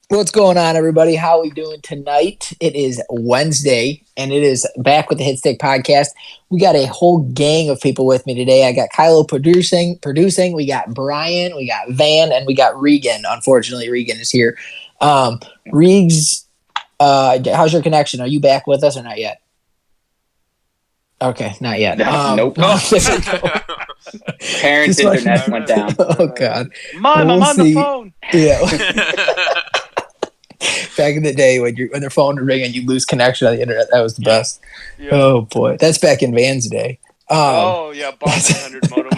What's going on, everybody? How are we doing tonight? It is Wednesday, and it is back with the Hitstick Podcast. We got a whole gang of people with me today. I got Kylo producing. We got Brian, we got Van, and we got Regan. Unfortunately, Regan is here. Regs, how's your connection? Are you back with us or not yet? Okay, not yet. Nope. Parents' internet went down. Oh, God. Mom, I'm on the phone. Yeah. Back in the day when their phone would ring and you lose connection on the internet, that was the best. Yeah. Oh boy, that's back in Van's day. Bond 100 modem.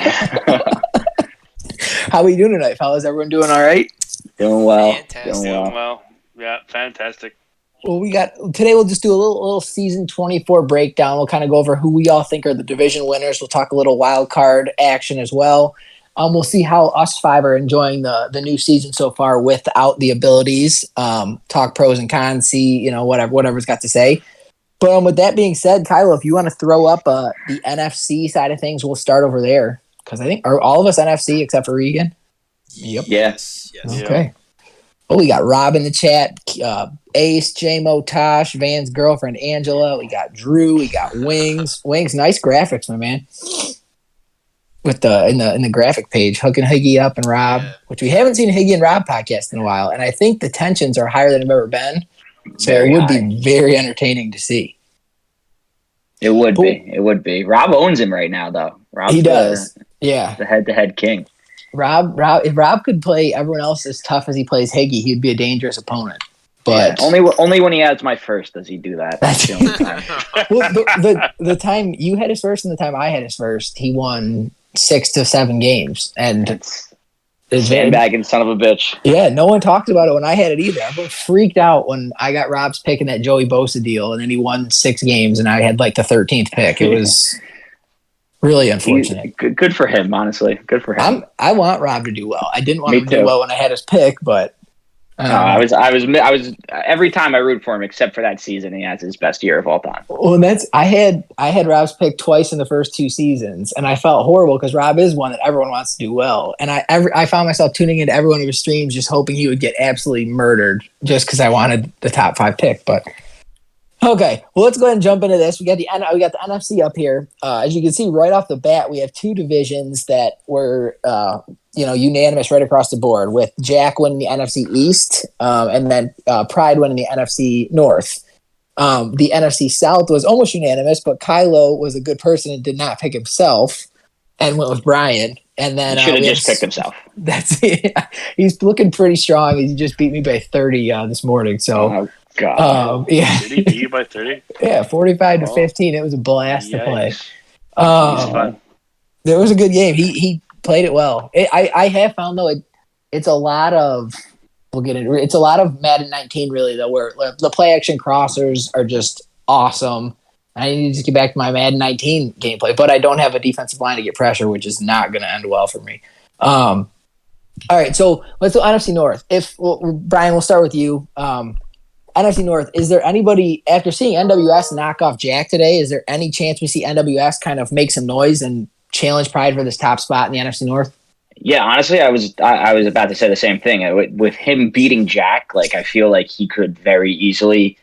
How are you doing tonight, fellas? Everyone doing all right? Doing well. Fantastic. Doing well. Yeah, fantastic. Well, today we'll just do a little season 24 breakdown. We'll kind of go over who we all think are the division winners. We'll talk a little wild card action as well. We'll see how us five are enjoying the new season so far without the abilities. Talk pros and cons, see whatever's got to say. But with that being said, Kylo, if you want to throw up the NFC side of things, we'll start over there because I think are all of us NFC except for Regan. Yep. Yes. Okay. Well, we got Rob in the chat, Ace, J-Mo, Tosh, Van's girlfriend Angela. We got Drew. We got Wings. Wings, nice graphics, my man. with the in the graphic page, hooking Higgy up and Rob, which we haven't seen a Higgy and Rob podcast in a while, and I think the tensions are higher than they've ever been. So it would be very entertaining to see. It would be. It would be. Rob owns him right now, though. He does. The head-to-head king. If Rob could play everyone else as tough as he plays Higgy, he'd be a dangerous opponent. But only when he adds my first does he do that. That's the only time. Well, the time you had his first and the time I had his first, he won 6 to 7 games, and it's sandbagging son of a bitch. Yeah, no one talked about it when I had it either. Everyone freaked out when I got Rob's pick in that Joey Bosa deal, and then he won 6 games, and I had like the 13th pick. It was really unfortunate. Good for him, honestly. Good for him. I want Rob to do well. I didn't want him to do well when I had his pick, but I was every time I root for him except for that season, he has his best year of all time. Well, I had Rob's pick twice in the first 2 seasons, and I felt horrible because Rob is one that everyone wants to do well, and I found myself tuning into every one of his streams just hoping he would get absolutely murdered just because I wanted the top 5 pick. But okay, well, let's go ahead and jump into this. We got the NFC up here. As you can see right off the bat, we have 2 divisions that were unanimous right across the board, with Jack winning the NFC East and then Pride winning the NFC North. The NFC South was almost unanimous, but Kylo was a good person and did not pick himself and went with Brian. And then he should have just picked himself. That's it. He's looking pretty strong. He just beat me by 30 this morning. So, oh God, yeah. Did he beat you by 30? Yeah, 45 to 15. It was a blast to play. Fun. It was a good game. He played it well. I have found though it's a lot of it's a lot of Madden 19 really though, where the play action crossers are just awesome. I need to just get back to my Madden 19 gameplay, but I don't have a defensive line to get pressure, which is not going to end well for me. All right, so let's do NFC North. Brian, we'll start with you. NFC North, is there anybody, after seeing NWS knock off Jack today, is there any chance we see NWS kind of make some noise and challenge Pride for this top spot in the NFC North? Yeah, honestly, I was about to say the same thing. With him beating Jack, like I feel like he could very easily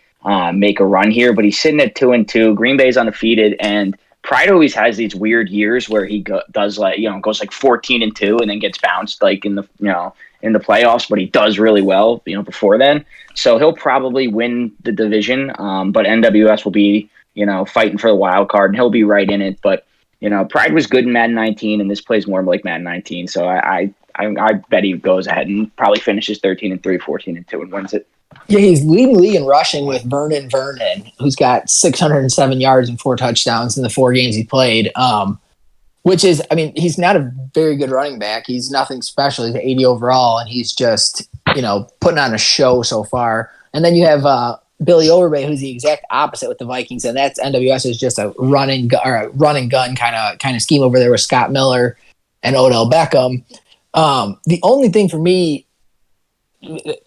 make a run here, but he's sitting at 2-2. Green Bay's undefeated, and Pride always has these weird years where he goes like 14-2 and then gets bounced like in the playoffs, but he does really well before then. So he'll probably win the division, but NWS will be fighting for the wild card, and he'll be right in it. But Pride was good in Madden 19, and this plays more like Madden 19. So I bet he goes ahead and probably finishes 13-3, 14-2, and wins it. Yeah, he's leading the league in rushing with Vernon, who's got 607 yards and 4 touchdowns in the 4 games he played. Which is, I mean, he's not a very good running back. He's nothing special. He's 80 overall, and he's just, putting on a show so far. And then you have Billy Overbay, who's the exact opposite with the Vikings, and that's NWS is just a run and gun kind of scheme over there with Scott Miller and Odell Beckham. The only thing for me,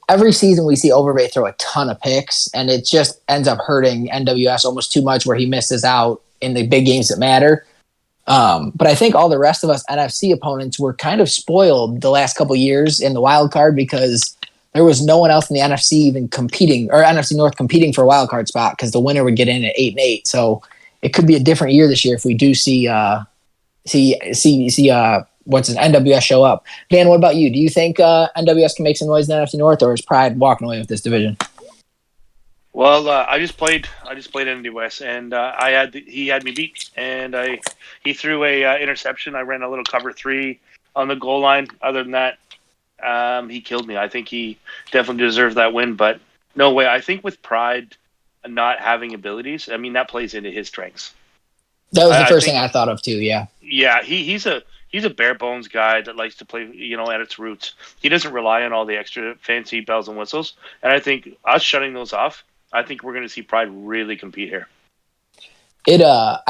every season we see Overbay throw a ton of picks, and it just ends up hurting NWS almost too much, where he misses out in the big games that matter. But I think all the rest of us NFC opponents were kind of spoiled the last couple of years in the wild card because there was no one else in the NFC even competing, or NFC North competing for a wild card spot, because the winner would get in at 8-8. So it could be a different year this year if we do see what's an NWS show up. Dan, what about you? Do you think NWS can make some noise in the NFC North, or is Pride walking away with this division? Well, I just played NWS, and he had me beat, and he threw a interception. I ran a little cover 3 on the goal line. Other than that, he killed me. I think he definitely deserved that win, but no way. I think with Pride not having abilities, I mean, that plays into his strengths. That was the first thing I thought of too. Yeah. Yeah, he's a bare bones guy that likes to play, at its roots. He doesn't rely on all the extra fancy bells and whistles, and I think us shutting those off, I think we're going to see Pride really compete here. Pride's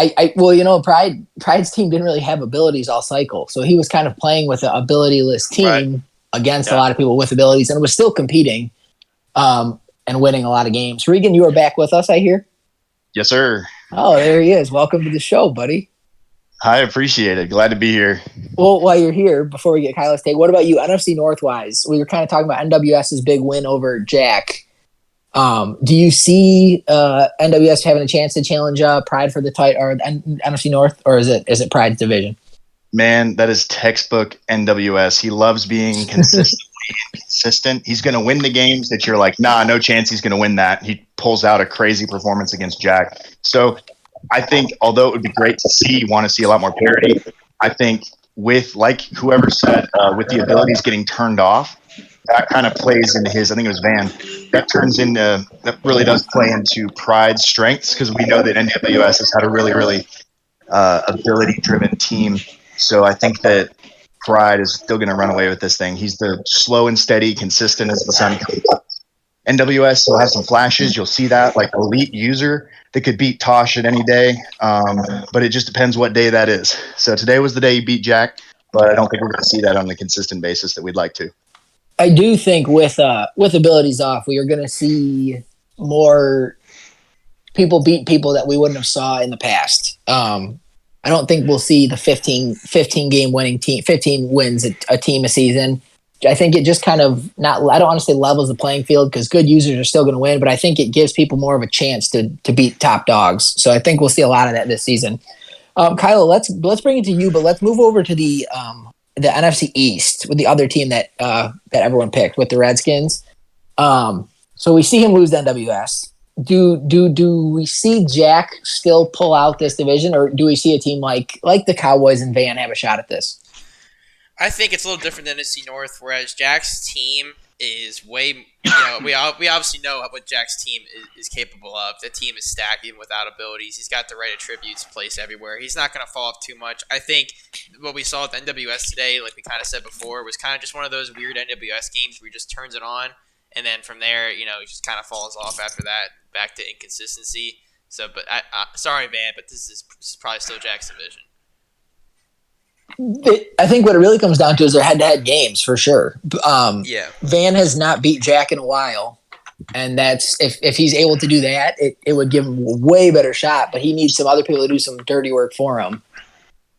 team didn't really have abilities all cycle, so he was kind of playing with an ability-less team against a lot of people with abilities, and was still competing and winning a lot of games. Regan, you are back with us, I hear. Yes, sir. Oh, there he is. Welcome to the show, buddy. I appreciate it. Glad to be here. Well, while you're here, before we get Kyle's take, what about you, NFC North-wise? We were kind of talking about NWS's big win over Jack. Do you see NWS having a chance to challenge Pride for the title or NFC North, or is it Pride's division? Man, that is textbook NWS. He loves being consistent. He's going to win the games that you're like, nah, no chance he's going to win that. He pulls out a crazy performance against Jack. So I think, although it would be great to see, you want to see a lot more parity. I think with, like whoever said, with the abilities getting turned off, that kind of plays into his, I think it was Van, that really does play into Pride's strengths, because we know that NWS has had a really, really ability-driven team. So I think that Pride is still going to run away with this thing. He's the slow and steady, consistent as the sun comes up. NWS will have some flashes. You'll see that, like elite user that could beat Tosh at any day. But it just depends what day that is. So today was the day he beat Jack, but I don't think we're going to see that on a consistent basis that we'd like to. I do think with abilities off, we are going to see more people beat people that we wouldn't have saw in the past. I don't think we'll see the 15 game winning team, 15 wins a team a season. I think it just kind of I don't want to say levels the playing field, because good users are still going to win, but I think it gives people more of a chance to beat top dogs. So I think we'll see a lot of that this season. Kylo, let's bring it to you, but let's move over to the NFC East with the other team that everyone picked, with the Redskins. So we see him lose to NWS. Do we see Jack still pull out this division, or do we see a team like the Cowboys and Van have a shot at this? I think it's a little different than NFC North, whereas Jack's team is way, we obviously know what Jack's team is capable of. The team is stacked even without abilities. He's got the right attributes placed everywhere. He's not going to fall off too much. I think what we saw at the NWS today, like we kind of said before, was kind of just one of those weird NWS games where he just turns it on, and then from there, he just kind of falls off after that, back to inconsistency. So, but sorry, Van, but this is probably still Jack's division. I think what it really comes down to is their head-to-head games, for sure. Yeah. Van has not beat Jack in a while, and that's if he's able to do that, it would give him a way better shot. But he needs some other people to do some dirty work for him.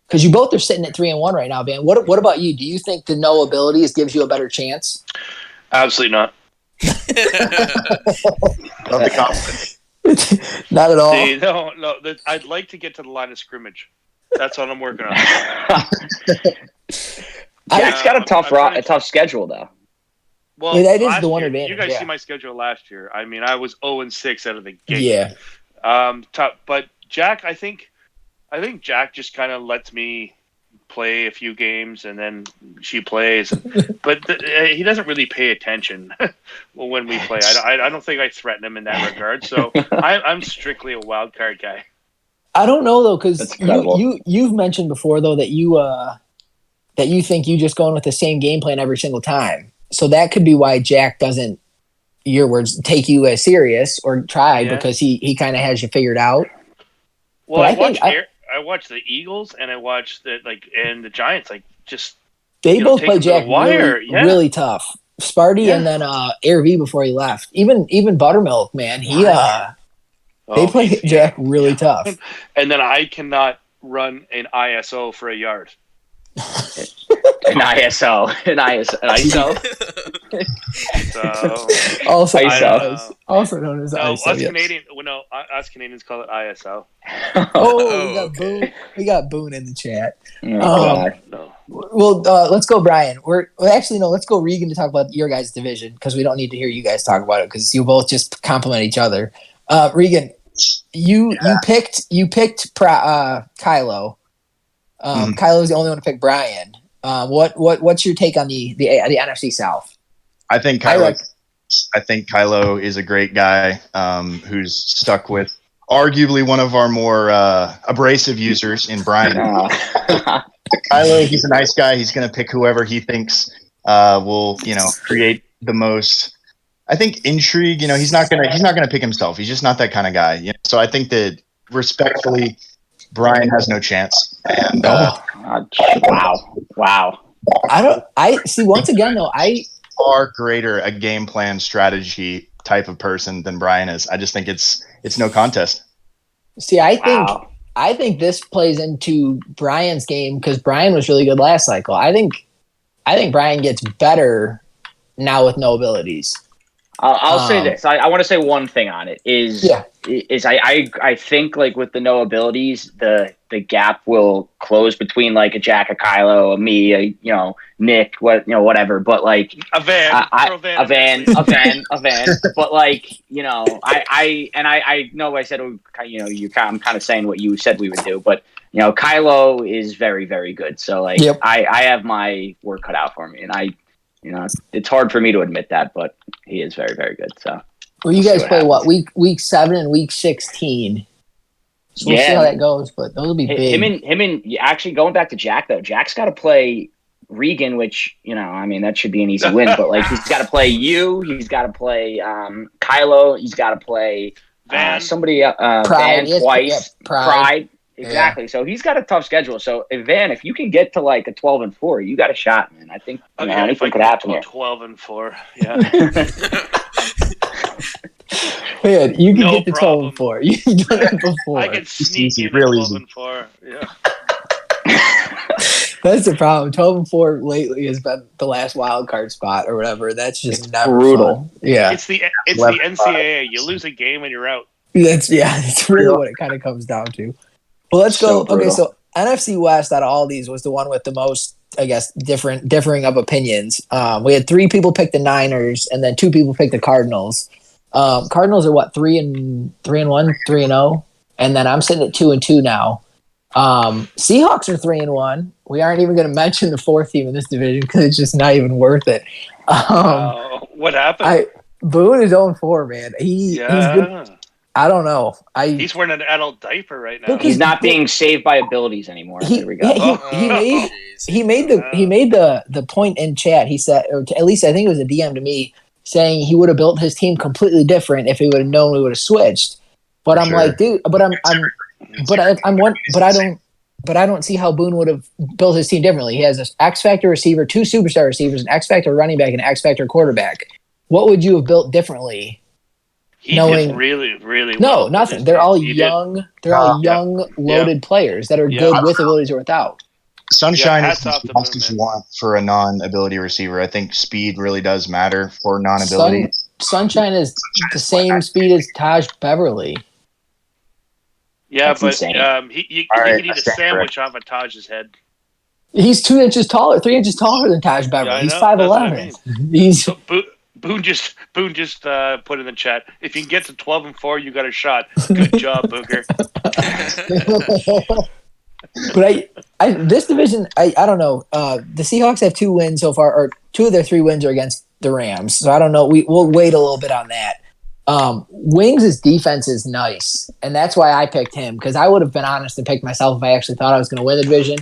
Because you both are sitting at 3-1 right now, Van. What about you? Do you think the no abilities gives you a better chance? Absolutely not. Love the confidence. Not at all. See, no. I'd like to get to the line of scrimmage. That's what I'm working on. Jack's got a tough schedule, though. Well, that is the one advantage. You guys see my schedule last year. I mean, I was 0-6 out of the gate. Yeah. But Jack, I think Jack just kind of lets me play a few games, and then she plays. But he doesn't really pay attention when we play. I don't think I threaten him in that regard. So I'm strictly a wild card guy. I don't know though, because you've mentioned before though that you think you just going with the same game plan every single time. So that could be why Jack doesn't, your words, take you as serious or try, because he kind of has you figured out. Well, I watch the Eagles and I watch and the Giants. They both play Jack really tough. Sparty and then Air V before he left. Even Buttermilk, man, they play Jack really tough. And then I cannot run an ISO for a yard. An ISO. Also known as ISO. Us Canadians call it ISO. We got Boone in the chat. No. Well, let's go, Brian. Let's go Regan to talk about your guys' division, because we don't need to hear you guys talk about it, because you both just compliment each other. Regan, you picked Kylo. Kylo's the only one to pick Brian. What's your take on the NFC South? I think Kylo is a great guy who's stuck with arguably one of our more abrasive users in Brian. Kylo, he's a nice guy. He's going to pick whoever he thinks will create the most, I think, intrigue. He's not gonna pick himself. He's just not that kind of guy. So I think that, respectfully, Brian has no chance. And wow. I see. Once again, though, far greater a game plan strategy type of person than Brian is. I just think it's no contest. See, I think this plays into Brian's game, because Brian was really good last cycle. I think Brian gets better now with no abilities. I'll say this. I want to say one thing on it is I think like with the no abilities, the gap will close between like a Jack, a Kylo, a me, a Nick, whatever. But like a van. A van. But like I know I said I'm kind of saying what you said we would do, but Kylo is very, very good. So like I have my work cut out for me, and it's hard for me to admit that, but he is very, very good. So, well, you guys play what week 7 and week 16. So we'll see how that goes, but those will be big. Him and actually going back to Jack though. Jack's got to play Regan, which that should be an easy win. But like he's got to play you. He's got to play Kylo. He's got to play Van. Somebody Pride, Van twice. Pride. Exactly. Yeah. So he's got a tough schedule. So Van, if you can get to like a 12-4, you got a shot, man. I think anything could happen here. 12-4, yeah. Man, you can get to 12-4. You've done it before. I can sneak in real 12-4. Yeah. That's the problem. 12-4 lately has been the last wild card spot or whatever. That's just never brutal. Fun. Yeah. It's the NCAA. You lose a game and you're out. That's really what it kind of comes down to. Well, let's go. Okay, so NFC West out of all these was the one with the most, I guess, differing of opinions. We had 3 people pick the Niners, and then 2 people pick the Cardinals. Cardinals are what 3-1, 3-0, and then I'm sitting at 2-2 now. Seahawks are 3-1. We aren't even going to mention the 4th team in this division because it's just not even worth it. What happened? Boone is 0-4, man. He's good. I don't know. He's wearing an adult diaper right now. He's not being saved by abilities anymore. There we go. He made the point in chat. He said, or at least I think it was a DM to me, saying he would have built his team completely different if he would have known we would have switched. But I'm like, dude. But I don't see how Boone would have built his team differently. He has an X Factor receiver, 2 superstar receivers, an X Factor running back, and an X Factor quarterback. What would you have built differently? He did really, really well. No, nothing. They're all young. They're all young, loaded players that are good with abilities or without. Sunshine is as fast as you want for a non-ability receiver. I think speed really does matter for non-ability. Sunshine is the same speed as Taj Beverly. Yeah, but you could eat a sandwich off of Taj's head. He's 2 inches taller, 3 inches taller than Taj Beverly. He's 5'11". He's Boone just put in the chat. If you can get to 12-4, you got a shot. Good job, Booker. But this division, I don't know. The Seahawks have 2 wins so far, or 2 of their 3 wins are against the Rams. So I don't know. We'll wait a little bit on that. Wings' defense is nice, and that's why I picked him, because I would have been honest and picked myself if I actually thought I was going to win the division.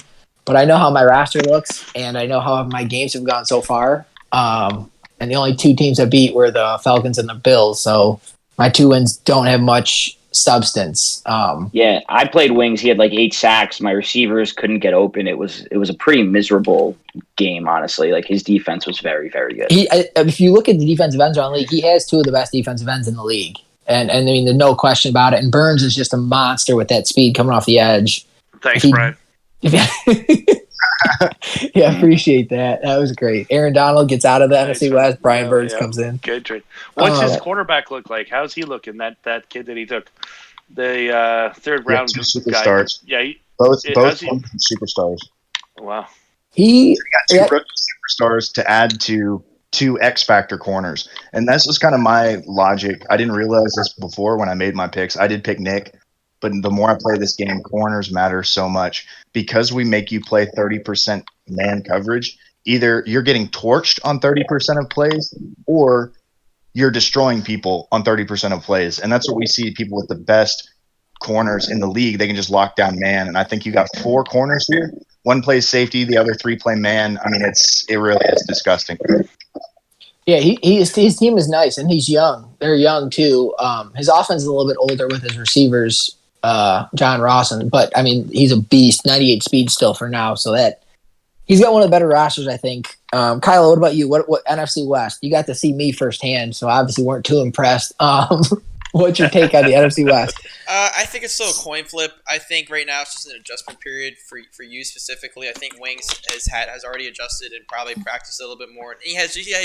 But I know how my roster looks, and I know how my games have gone so far. And the only 2 teams I beat were the Falcons and the Bills. So my 2 wins don't have much substance. Yeah, I played Wings. He had like 8 sacks. My receivers couldn't get open. It was a pretty miserable game, honestly. Like his defense was very, very good. If you look at the defensive ends around the league, he has 2 of the best defensive ends in the league. And I mean, there's no question about it. And Burns is just a monster with that speed coming off the edge. Thanks, Brian. Yeah, appreciate that. That was great. Aaron Donald gets out of the NFC West. Brian Burns comes in. Good trade. What's his quarterback look like? How's he looking? That kid that he took, the 3rd round 2 superstars. Guy. Yeah, both superstars. Wow. He got 2 superstars to add to 2 X Factor corners, and this was kind of my logic. I didn't realize this before when I made my picks. I did pick Nick. But the more I play this game, corners matter so much because we make you play 30% man coverage. Either you're getting torched on 30% of plays or you're destroying people on 30% of plays. And that's what we see people with the best corners in the league. They can just lock down man. And I think you got 4 corners here. 1 plays safety, the other 3 play man. I mean, it really is disgusting. Yeah, his team is nice, and he's young. They're young, too. His offense is a little bit older with his receivers. John Rawson, but I mean, he's a beast, 98 speed still for now. So that he's got one of the better rosters, I think. Kylo, what about you? What NFC West? You got to see me firsthand, so obviously weren't too impressed. What's your take on the NFC West? I think it's still a coin flip. I think right now it's just an adjustment period for you specifically. I think Wings has already adjusted and probably practiced a little bit more. He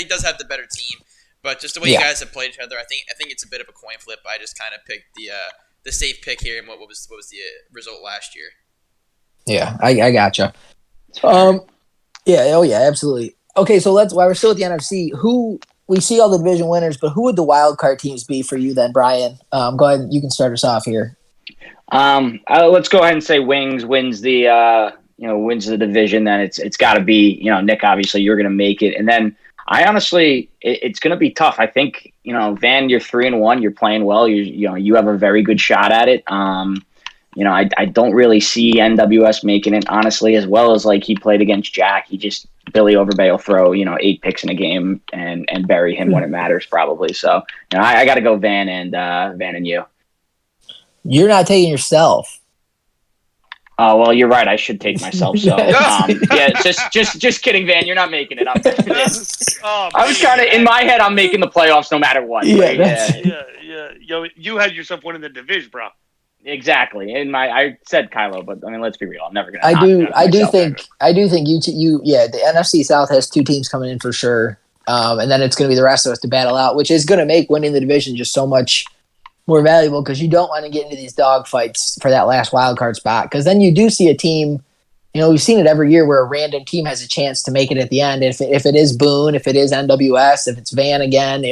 does have the better team. But just the way you guys have played each other, I think it's a bit of a coin flip. I just kind of picked the safe pick here, and what was the result last year. Yeah, I gotcha. Absolutely. Okay, so while we're still at the NFC, we see all the division winners, but who would the wild card teams be for you then, Brian? Go ahead, you can start us off here. Let's go ahead and say Wings wins the division. Then it's got to be Nick. Obviously, you're going to make it, and then I honestly, it's going to be tough. I think Van, you're 3-1. You're playing well. You have a very good shot at it. I don't really see NWS making it, honestly, as well as like he played against Jack. Billy Overbay will throw 8 picks in a game and bury him when it matters, probably. So I got to go Van and you. You're not taking yourself. Oh, well, you're right. I should take myself. So, just kidding, Van. You're not making it. I'm taking it. I was trying to, in my head, I'm making the playoffs no matter what. Yeah. You had yourself winning the division, bro. Exactly. I said Kylo, but I mean, let's be real. I'm never gonna. I do think the NFC South has 2 teams coming in for sure, and then it's going to be the rest of us to battle out, which is going to make winning the division just so much more valuable because you don't want to get into these dog fights for that last wild card spot because then you do see a team. We've seen it every year where a random team has a chance to make it at the end. If it is Boone, if it is NWS, if it's Van again,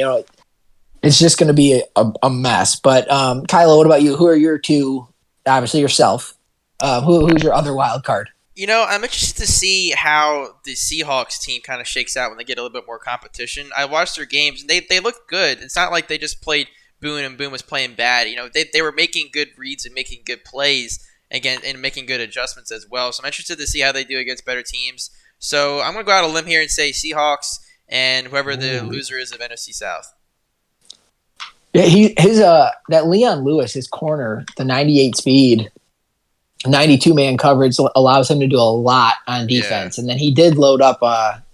it's just going to be a mess. But Kylo, what about you? Who are your 2? Obviously yourself. Who's your other wild card? I'm interested to see how the Seahawks team kind of shakes out when they get a little bit more competition. I watched their games and they look good. It's not like they just played Boone and Boone was playing bad. They were making good reads and making good plays again and making good adjustments as well. So I'm interested to see how they do against better teams. So I'm going to go out on a limb here and say Seahawks and whoever the loser is of NFC South. Yeah, that Leon Lewis, his corner, the 98 speed, 92 man coverage allows him to do a lot on defense. Yeah. And then he did load up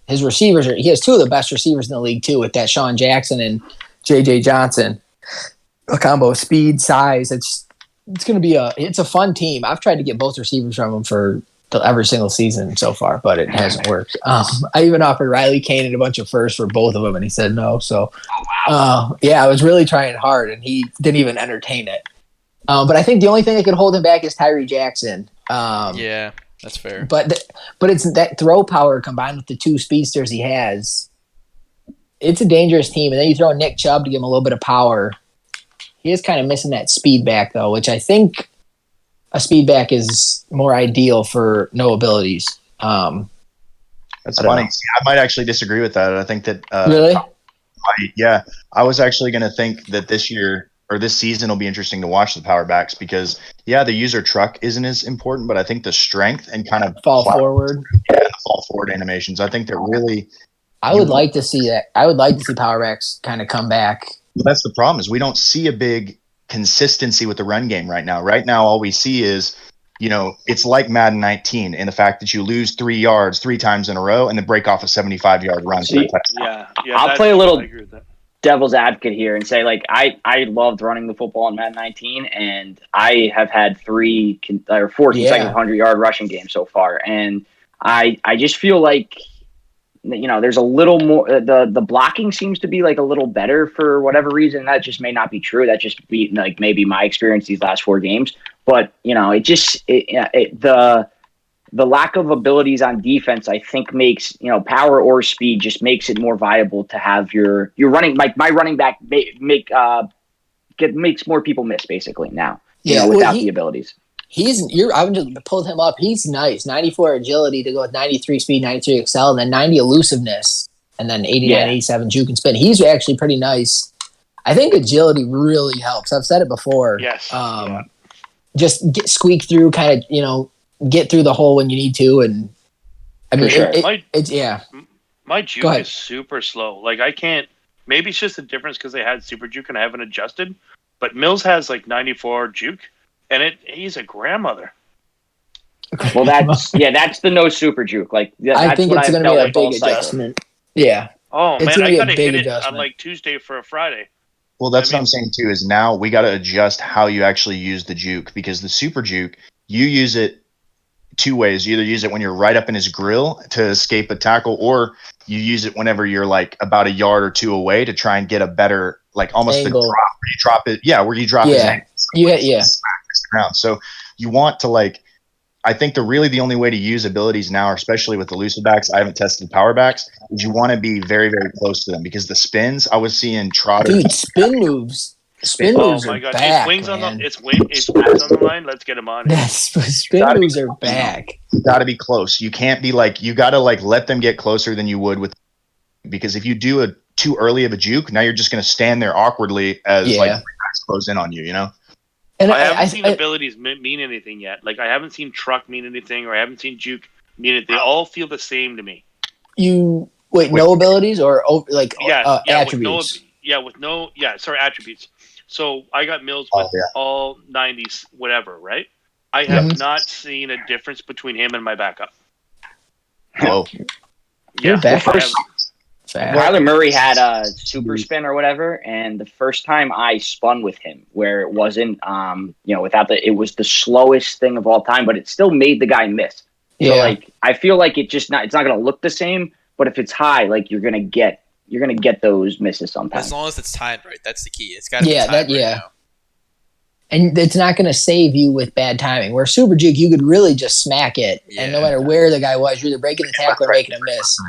his receivers. He has 2 of the best receivers in the league too, with that Sean Jackson and JJ Johnson. A combo of speed, size. It's going to be it's a fun team. I've tried to get both receivers from them for every single season so far, but it hasn't worked. I even offered Riley Kane a bunch of firsts for both of them, and he said no. So, I was really trying hard, and he didn't even entertain it. But I think the only thing that could hold him back is Tyree Jackson. Yeah, that's fair. But it's that throw power combined with the 2 speedsters he has. It's a dangerous team, and then you throw Nick Chubb to give him a little bit of power. He is kind of missing that speed back, though, which I think a speed back is more ideal for no abilities. That's funny. I might actually disagree with that. I think that really? I was actually going to think that this year or this season will be interesting to watch the power backs because the user truck isn't as important, but I think the strength and kind of fall forward animations. I think that really. I would like to see that. I would like to see power backs kind of come back. Well, that's the problem is we don't see a big consistency with the run game right now. Right now, all we see is, it's like Madden 19 in the fact that you lose 3 yards 3 times in a row and then break off a 75-yard run. I'll play a little devil's advocate here and say, like, I loved running the football in Madden 19, and I have had 4 consecutive 100-yard rushing games so far, and I just feel like there's a little more. The blocking seems to be like a little better for whatever reason. That just may not be true. That just be like maybe my experience these last 4 games. But the lack of abilities on defense, I think, makes power or speed just makes it more viable to have your running like my running back makes more people miss basically now. Without the abilities. I just pulled him up. He's nice. 94 agility to go with 93 speed, 93 excel, and then 90 elusiveness, and then 89, 87 juke and spin. He's actually pretty nice. I think agility really helps. I've said it before. Yes. Just squeak through, kind of, get through the hole when you need to. And I mean, sure. My juke is super slow. Like I can't. Maybe it's just a difference because they had super juke and I haven't adjusted. But Mills has like 94 juke. And he's a grandmother. Well, that's the no super juke. Like I think it's going to be a big adjustment. Yeah. Oh man, I got to hit it on like Tuesday for a Friday. Well, that's what I'm saying too. Is now we got to adjust how you actually use the juke because the super juke you use it two ways. You either use it when you're right up in his grill to escape a tackle, or you use it whenever you're like about a yard or two away to try and get a better, like almost Angle. a drop where you drop it. Yeah, where you drop his ankle. Yeah. So you want to like, I think the only way to use abilities now, especially with elusive backs, I haven't tested power backs, is you want to be very, very close to them, because the spins, I was seeing Trotter. Dude, spin moves. Spin moves are back, It's man. Wings on the line. Let's get him on. Spin moves are back. You got to be close. You can't be like, you got to like let them get closer than you would with, because if you do a too early of a juke, now you're just going to stand there awkwardly as like guys close in on you, you know? And I haven't seen abilities mean anything yet. Like, I haven't seen truck mean anything, or I haven't seen juke mean anything. They all feel the same to me. No abilities or like attributes? Attributes. So I got Mills with all 90s, whatever, right? I have not seen a difference between him and my backup. Whoa. Your backup. Kyler Murray had a super spin or whatever, and the first time I spun with him, where it wasn't, it was the slowest thing of all time, but it still made the guy miss. Yeah. So like, I feel like it's not going to look the same, but if it's high, like you're going to get those misses sometimes. As long as it's timed right, that's the key. It's got to be timed right now. And it's not going to save you with bad timing. Where super juke, you could really just smack it, and no matter where the guy was, you're either breaking the tackle or making a miss.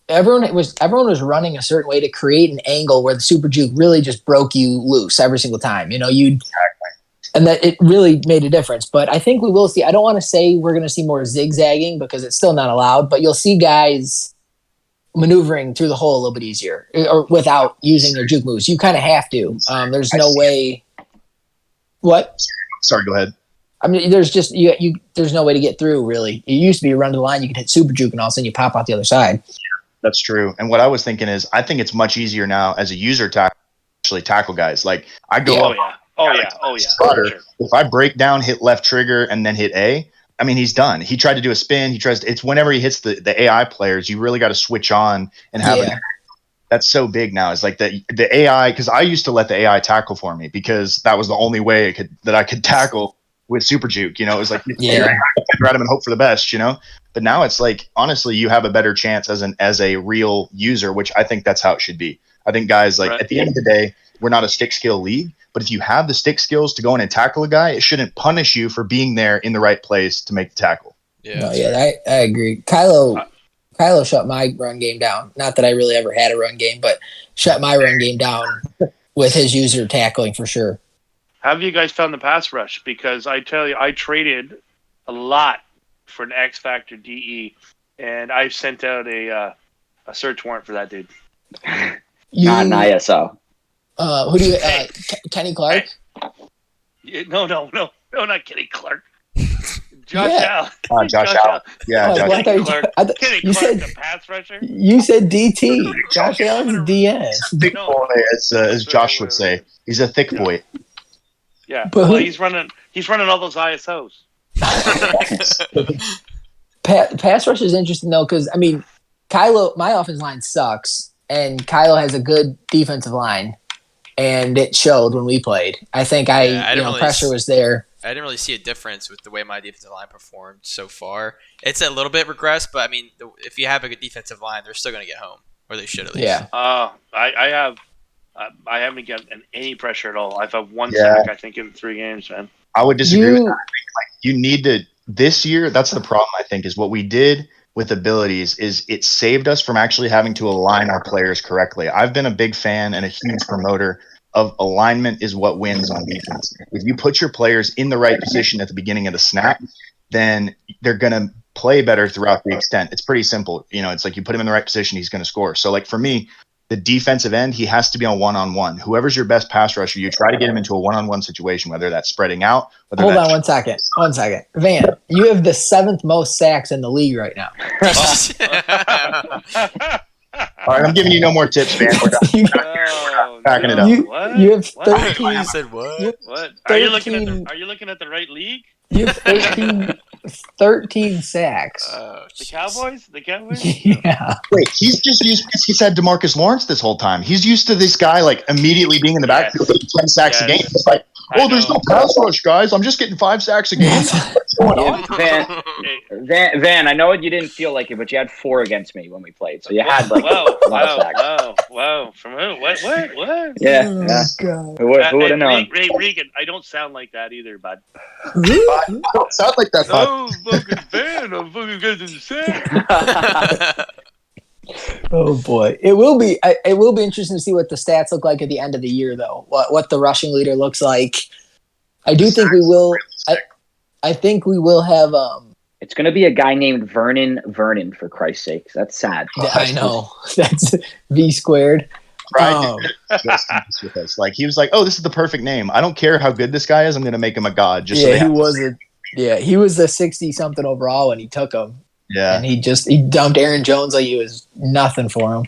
Everyone was running a certain way to create an angle where the super juke really just broke you loose every single time. You know, and that it really made a difference. But I think we will see. I don't want to say we're going to see more zigzagging because it's still not allowed, but you'll see guys maneuvering through the hole a little bit easier, or without using their juke moves. You kind of have to. There's no way. What? Sorry, go ahead. I mean, there's just there's no way to get through. Really, it used to be you run to the line, you could hit super juke, and all of a sudden you pop out the other side. That's true. And what I was thinking is, I think it's much easier now as a user to actually tackle guys. Like I go if I break down, hit left trigger, and then hit A, I mean, he's done. He tried to do a spin. It's whenever he hits the AI players, you really got to switch on and have it. That's so big now. It's like the AI, because I used to let the AI tackle for me because that was the only way that I could tackle with super juke. You know, it was like grab him and hope for the best. You know, but now it's like, honestly, you have a better chance as a real user, which I think that's how it should be. I think guys at the end of the day, we're not a stick skill league. But if you have the stick skills to go in and tackle a guy, it shouldn't punish you for being there in the right place to make the tackle. I agree. Kylo shut my run game down. Not that I really ever had a run game, but shut my run game down with his user tackling for sure. Have you guys found the pass rush? Because I tell you, I traded a lot for an X Factor DE, and I sent out a search warrant for that dude. Not an ISO. Who do you? Kenny Clark? No, not Kenny Clark. Josh Allen. Josh Allen. Yeah, Josh Allen. Kenny Clark, the pass rusher. You said DT. Josh Allen's DN. Thick boy, as Josh would say. He's a thick boy. Yeah, well, he's running all those ISOs. Pass rush is interesting though, because I mean, my offensive line sucks, and Kylo has a good defensive line. And it showed when we played. I think pressure was there. I didn't really see a difference with the way my defensive line performed so far. It's a little bit regressed, but I mean, if you have a good defensive line, they're still going to get home, or they should at least. Yeah. I haven't gotten any pressure at all. I've had one sack, I think, in 3 games, man. I would disagree with that. I think, you need to this year. That's the problem. I think is what we did with abilities is it saved us from actually having to align our players correctly. I've been a big fan and a huge promoter of alignment is what wins on defense. If you put your players in the right position at the beginning of the snap, then they're going to play better throughout the extent. It's pretty simple. You know, it's like you put him in the right position, he's going to score. So like for me, the defensive end, he has to be on one-on-one. Whoever's your best pass rusher, you try to get him into a one-on-one situation, whether that's spreading out. Hold on 1 second. 1 second. Van, you have the 7th most sacks in the league right now. All right, I'm giving you no more tips, Van. We're backing it up. You have 13. You said what? What? Are you looking at the right league? You have 13 sacks. The Cowboys? Yeah. Wait, he's just used because he's had DeMarcus Lawrence this whole time. He's used to this guy like immediately being in the backfield with 10 sacks a game. It's like Oh, there's no pass rush, guys. I'm just getting 5 sacks a game. What's going on? Van, I know you didn't feel like it, but you had 4 against me when we played, so you had like a lot of sacks. Wow. From who? What? Yeah. Oh, yeah. God. Who would have known? Ray Regan, I don't sound like that either, bud. I don't sound like that. Oh, fucking Van, I'm fucking good to the sack. Oh boy, it will be interesting to see what the stats look like at the end of the year, though. What the rushing leader looks like. I do think we will. I think we will have. It's going to be a guy named Vernon, for Christ's sake. That's sad. I know. That's V squared. Like he was like, "Oh, this is the perfect name. I don't care how good this guy is. I'm going to make him a god." Just he was a 60-something overall when he took him. Yeah, and he dumped Aaron Jones like he was nothing for him.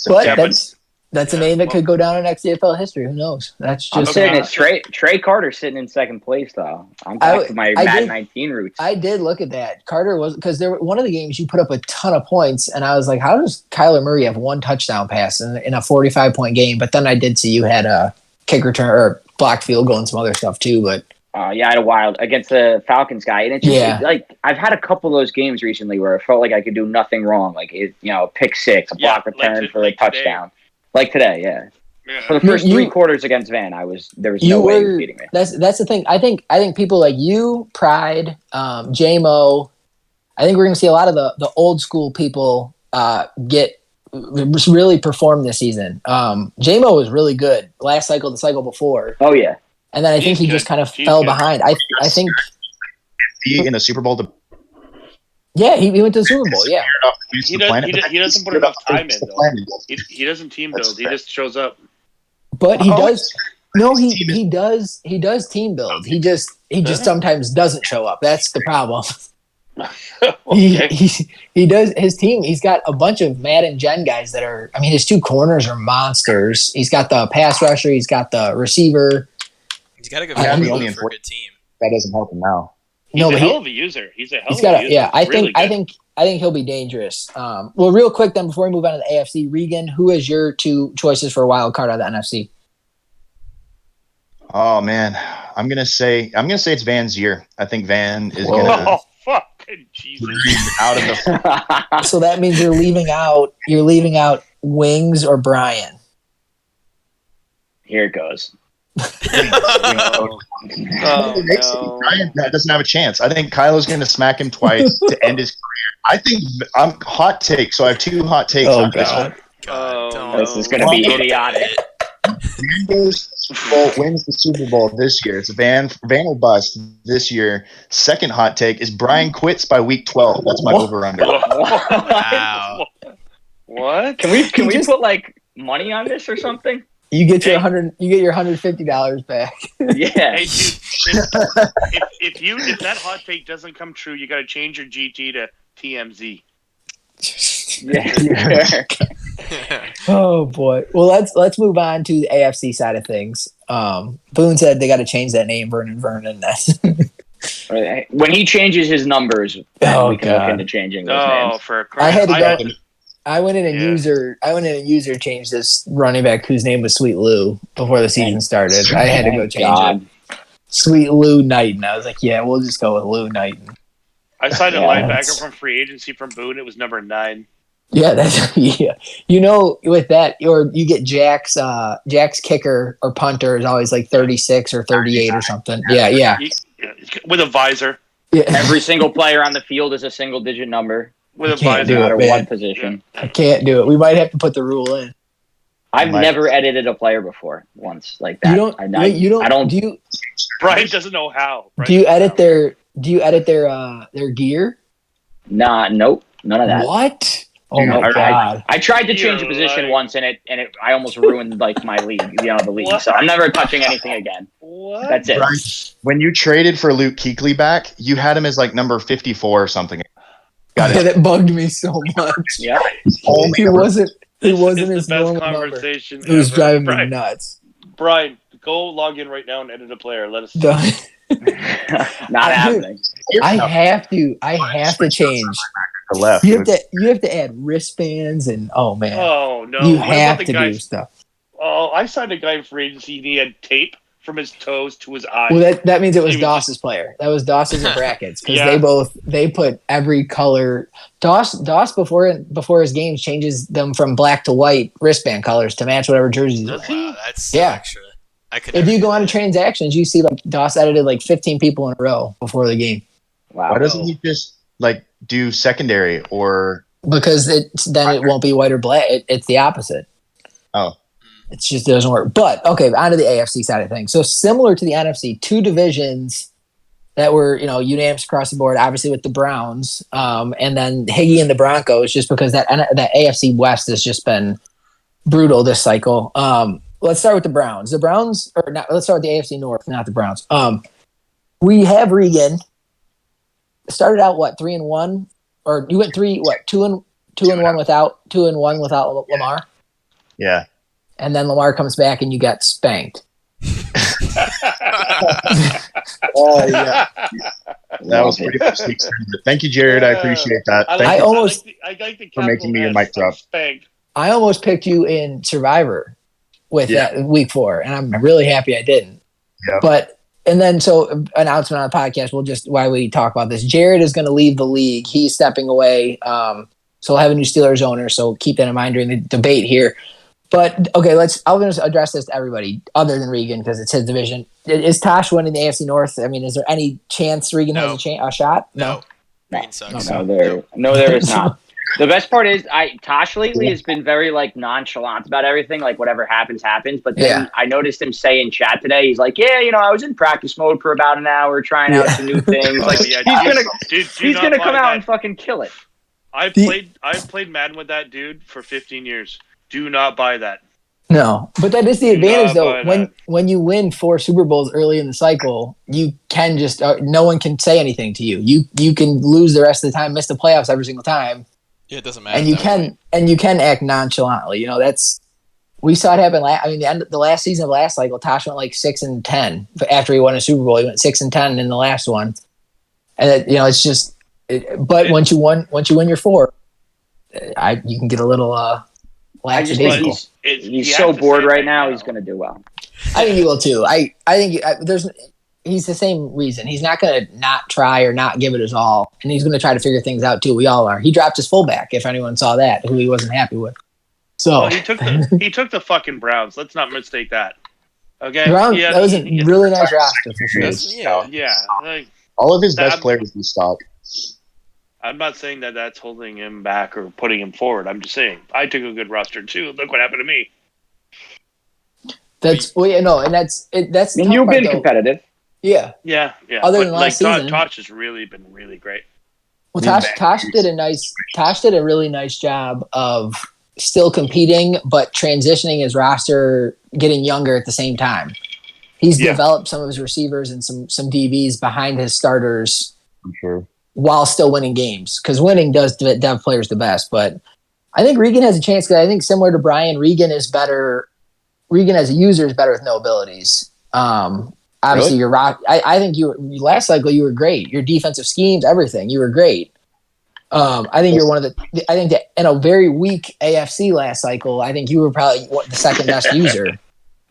But that's a name that could go down in XCFL history. Who knows? That's just. I'm saying Trey Carter sitting in second place though. I'm back to my Madden 19 roots. I did look at that. Carter was because one of the games you put up a ton of points, and I was like, how does Kyler Murray have 1 touchdown pass in a 45-point game? But then I did see you had a kick return or blocked field goal and some other stuff too. But I had a wild against the Falcons guy, and it's just like I've had a couple of those games recently where I felt like I could do nothing wrong, like pick 6, a block return for a touchdown, like today, yeah. For the first 3 quarters against Van, there was no way he was beating me. That's the thing. I think people like you, Pride, JMO. I think we're going to see a lot of the old school people really perform this season. JMO was really good last cycle, the cycle before. Oh yeah. And then I think he just kind of fell behind. I think being in a Super Bowl. Yeah, he went to the Super Bowl. Yeah, he doesn't put enough time in though. He doesn't team build. He just shows up. But he does. No, he does. He does team build. He just sometimes doesn't show up. That's the problem. Okay. He does his team. He's got a bunch of Madden Gen guys that are. I mean, his 2 corners are monsters. He's got the pass rusher. He's got the receiver. He's got a good for a good team. That doesn't help him now. He's a hell of a user. He's a hell of a user. Yeah, I think he'll be dangerous. Well, real quick then, before we move on to the AFC, Regan, who is your 2 choices for a wild card out of the NFC? Oh man, I'm gonna say it's Van's year. I think Van is gonna. Oh fucking Jesus! Out of the. So that means you're leaving out Wings or Brian. Here it goes. Brian doesn't have a chance. I think Kylo's going to smack him twice to end his career. I think I'm hot take. So I have 2 hot takes on this one. This is going to be idiotic. Van goes wins the Super Bowl this year. It's Van or bust this year. Second hot take is Brian quits by week 12. That's my over/under. Wow. What? Can we put like money on this or something? You get your $150 back. Yeah. Hey, dude, if that hot take doesn't come true, you got to change your GT to TMZ. Yeah. Oh boy. Well, let's move on to the AFC side of things. Boone said they got to change that name, Vernon. When he changes his numbers, we can look into changing those names. For a I had to go. I went in and user changed this running back whose name was Sweet Lou before the season started. I had to go change it. Sweet Lou Knighton. I was like, yeah, we'll just go with Lou Knighton. I signed a linebacker from free agency from Boone. It was number 9. Yeah, that's with that, or you get Jack's kicker or punter is always like 36 or 38 or something. Yeah. With a visor. Yeah. Every single player on the field is a single-digit number. With a visor, no matter what position. I can't do it. We might have to put the rule in. I've never edited a player before once like that. Brian doesn't know how. Do you edit their gear? Nope, none of that. What? Oh my god! I tried to change a position once, and I almost ruined like my league, the league. What? So I'm never touching anything again. What? That's it. Right. When you traded for Luke Kuechly back, you had him as like number 54 or something. Got it. That bugged me so much. Yeah, he wasn't it's his the best normal conversation. It was driving me nuts. Brian, go log in right now and edit a player. Let us. Not happening. I have to change. Left. You have to add wristbands and oh no! You have to do stuff. Oh, I signed a guy in free agency. He had tape from his toes to his eyes. Well, that means it was He was Doss's player. That was Doss's and brackets because Yeah. they put every color. Doss before his games changes them from black to white wristband colors to match whatever jerseys he's Does wearing. he? Wow, that's so Yeah. extra. I could If never you do go on to that. transactions, you see like Doss edited like 15 people in a row before the game Wow. Why doesn't he just like do secondary or? because it won't be white or black. It's the opposite. Oh, It just doesn't work. But okay, on to the AFC side of things. So similar to the NFC, two divisions that were unanimous across the board. Obviously with the Browns, and then Higgy and the Broncos, just because that AFC West has just been brutal this cycle. Let's start with the Browns. The Browns, or not? Let's start with the AFC North, not the Browns. We have Regan. Started out 3-1, or you went 2-1 without Lamar. yeah. And then Lamar comes back and you got spanked. Oh yeah, that was pretty much the extent of it. Thank you, Jared. I appreciate that. I Thank you like the for making me your capital mic S drop. of spanked. I almost picked you in Survivor with that week 4, and I'm really happy I didn't. Yeah. But and then so announcement on the podcast. We'll just while we talk about this, Jared is going to leave the league. He's stepping away. So we'll have a new Steelers owner. So keep that in mind during the debate here. But okay, I'm going to address this to everybody other than Regan because it's his division. Is Tosh winning the AFC North? I mean, is there any chance Regan has a shot? No. Regan sucks. No, there is not. The best part is Tosh lately has been very like nonchalant about everything, like whatever happens. But then I noticed him say in chat today, he's like, "Yeah, I was in practice mode for about an hour trying out some new things." Like he's gonna come out and fucking kill it. I've played Madden with that dude for 15 years. Do not buy that. No, but that is the advantage though. When you win 4 Super Bowls early in the cycle, you can just no one can say anything to you. You can lose the rest of the time, miss the playoffs every single time. Yeah, it doesn't matter. And you can act nonchalantly. We saw it happen. The last season of last cycle, Tosh went like 6-10 after he won a Super Bowl. He went 6-10 in the last one, and it's just. But once you win your 4, you can get a little. I just think he's so bored right now. He's going to do well. I think he will too. I think he's the same reason. He's not going to not try or not give it his all, and he's going to try to figure things out too. We all are. He dropped his fullback. If anyone saw that, who he wasn't happy with. So he took the fucking Browns. Let's not mistake that. Okay, that was a really nice roster for sure. Yeah. Like, all of his best players in stock. I'm not saying that that's holding him back or putting him forward. I'm just saying I took a good roster too. Look what happened to me. That's and you've been competitive. Yeah. Other than last season, Tosh has really been really great. Well, Tosh did a really nice job of still competing, but transitioning his roster, getting younger at the same time. He's developed some of his receivers and some DBs behind his starters. I'm sure. While still winning games, because winning does dev players the best. But I think Regan has a chance because I think similar to Brian, Regan is better. Regan as a user is better with no abilities. Obviously, Really? you're rock. I think last cycle you were great. Your defensive schemes, everything, you were great. I think you're one of the. I think that in a very weak AFC last cycle, I think you were probably the second best user.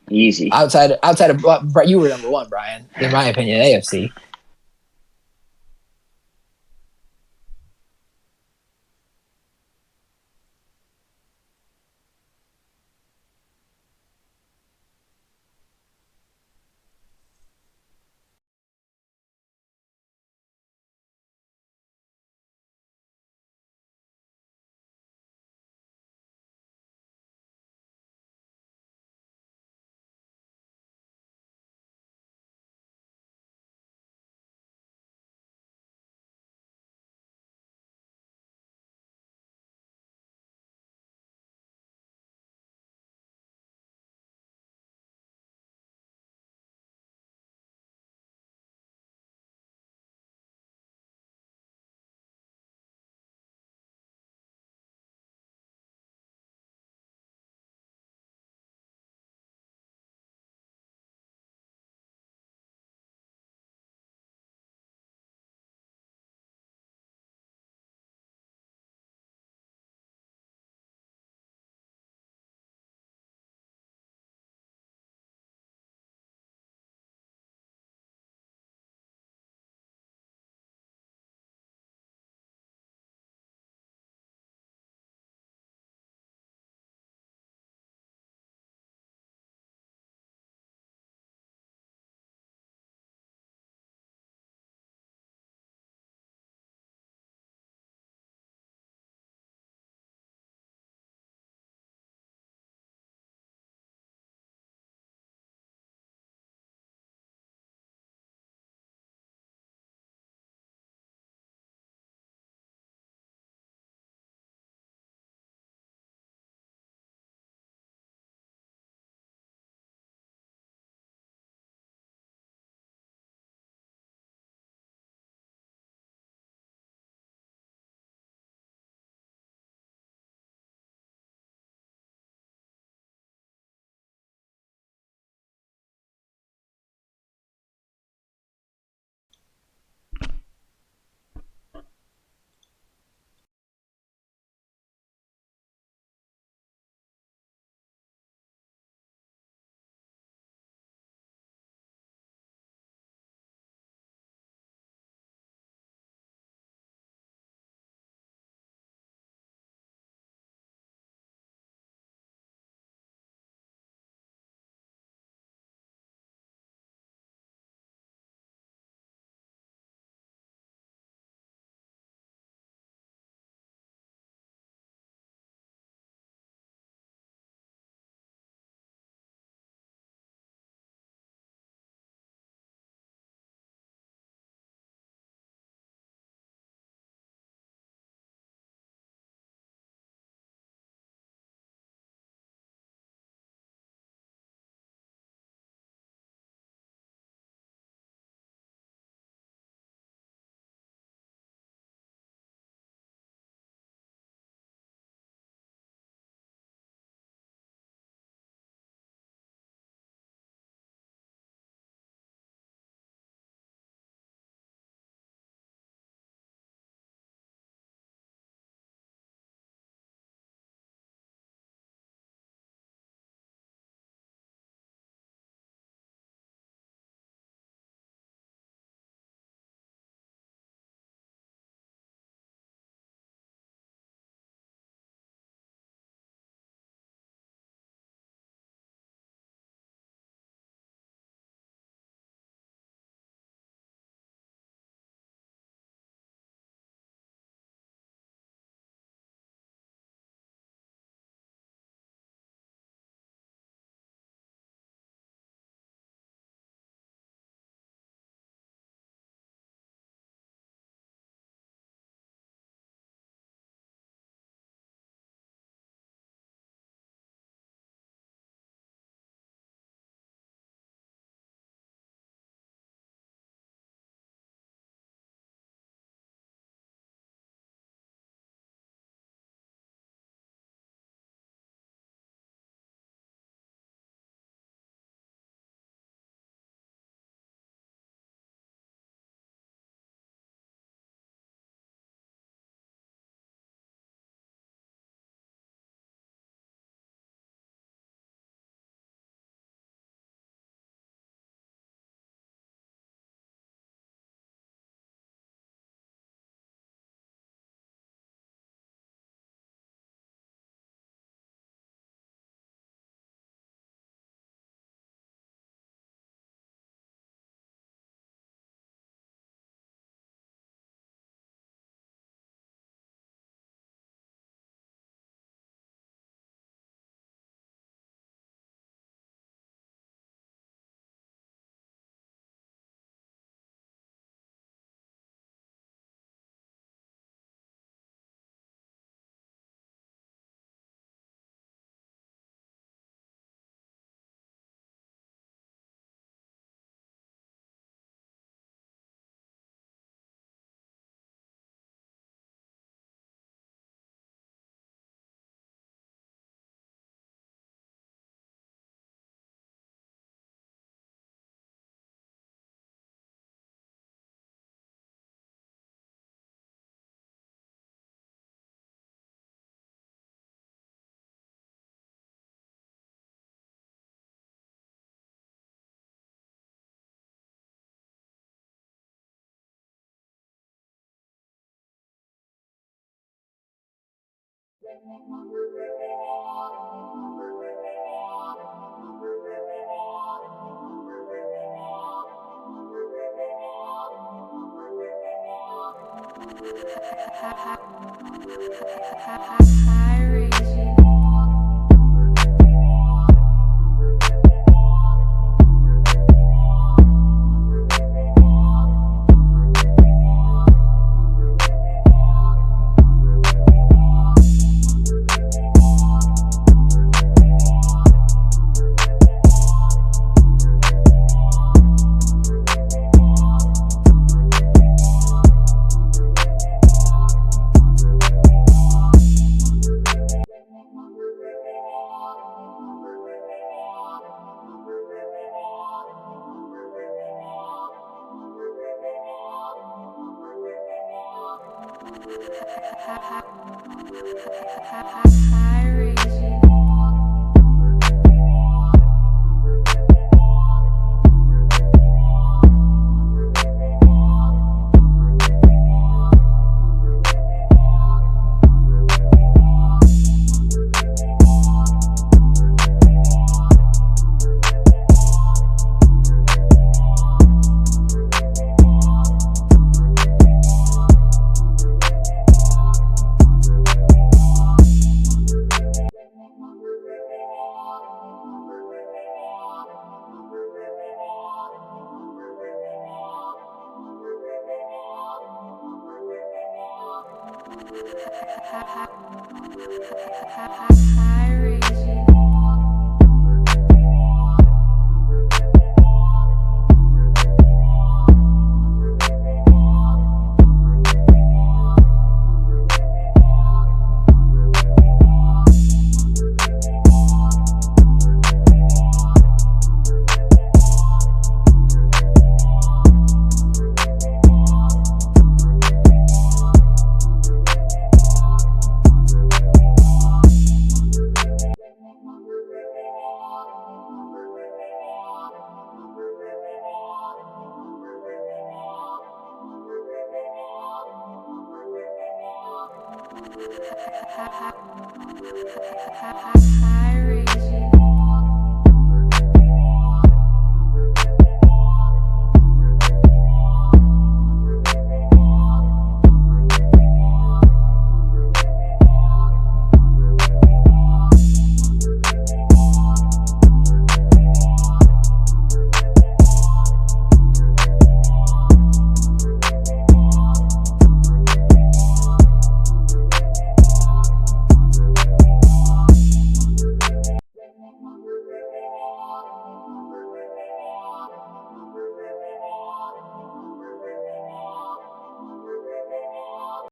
Easy. Outside of you were number 1, Brian, in my opinion, AFC. High